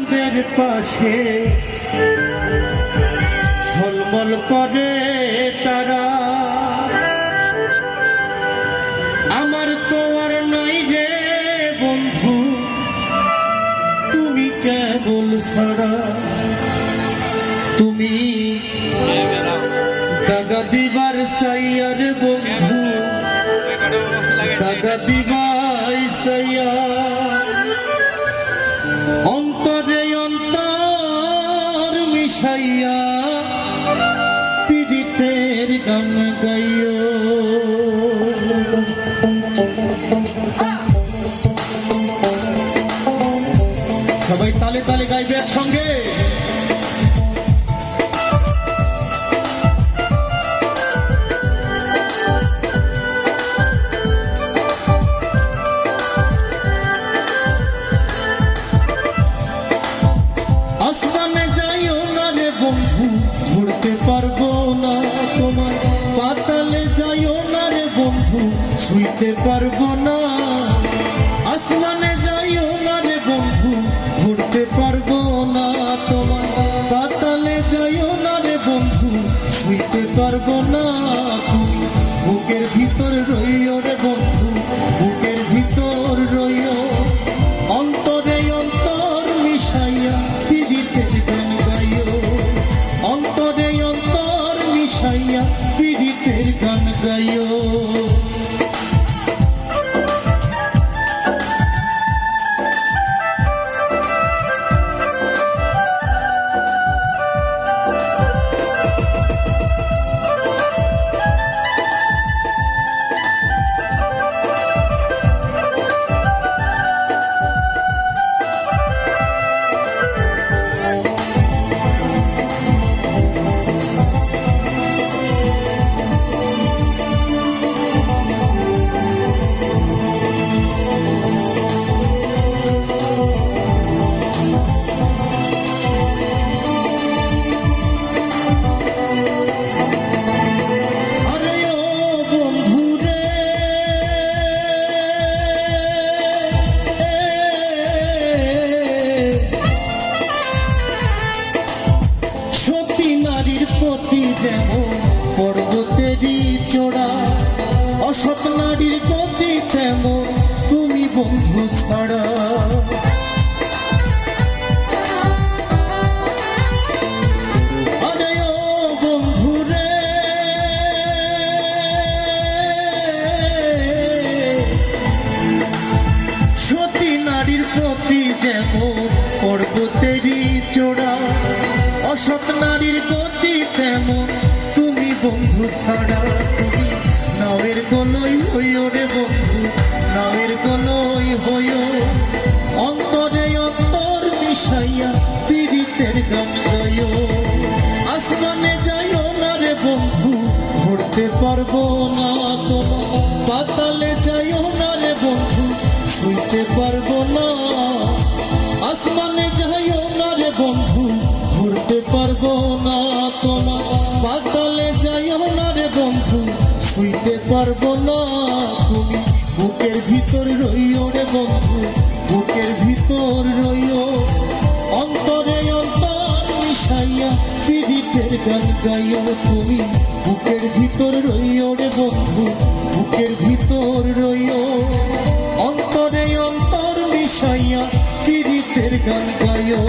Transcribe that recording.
চাঁদের পাশে ঝলমল করে তারা, আমার তো আর নাই রে বন্ধু তুমি কেবল ছাড়া। তুমি দাগা দিবার সাইয়ার বন্ধু, দাগা দিবাই সাইয়া, অন্তরে অন্তর মিশাইয়া পীড়িতের গান গাইও। সবাই তালে তালে গাইবে একসঙ্গে। আসমানে যাইও না রে বন্ধু ঘুরতে পারবো না তোমার, পাতালে যাইও না রে বন্ধু ছুঁইতে পারবো না। আসমানে যাইও না রে বন্ধু ঘুরতে পারবো না তোমার, পাতালে যাইও না রে বন্ধু ছুঁইতে পারবো না। তুমি বুকের ভিতর রইও রে বন্ধু, বুকের ভিতর রইও, অন্তরে অন্তর মিশাইয়া পীড়িতের গান গাইও, অন্তরে অন্তর মিশাইয়া পীড়িতের গান গাইও। প্রতি যেমন পর্বতেরই চোড়া, অসৎ নারীর গতি তেমন তুমি বন্ধু ছাড়া। আরে ও বন্ধু রে, সতী নারীর প্রতি যেমন পর্বতেরই চোড়া, অসৎ নারীর গতি তেমন তুমি বন্ধু ছাড়া। তুমি নাওয়ের গলই হইও রে বন্ধু, নাওয়ের গলই হইও, অন্তরে অন্তর মিশাইয়া পীড়িতের গান গাইও। আসমানে যাইও না রে বন্ধু ঘুরতে পারবো না তোমার, পাতালে যাইও না রে বন্ধু ছুঁইতে পারবো না। আসমানে যাইও না রে বন্ধু ঘুরতে পারবো না তোমার, পাতালে যাইও না রে বন্ধু ছুঁইতে পারবো না। তুমি বুকের ভিতর রইও রে বন্ধু, বুকের ভিতর রইও, অন্তরে অন্তর মিশাইয়া পীড়িতের গান গাইও। তুমি বুকের ভিতর রইও রে বন্ধু, বুকের ভিতর রইও, অন্তরে অন্তর মিশাইয়া পীড়িতের গান গাইও।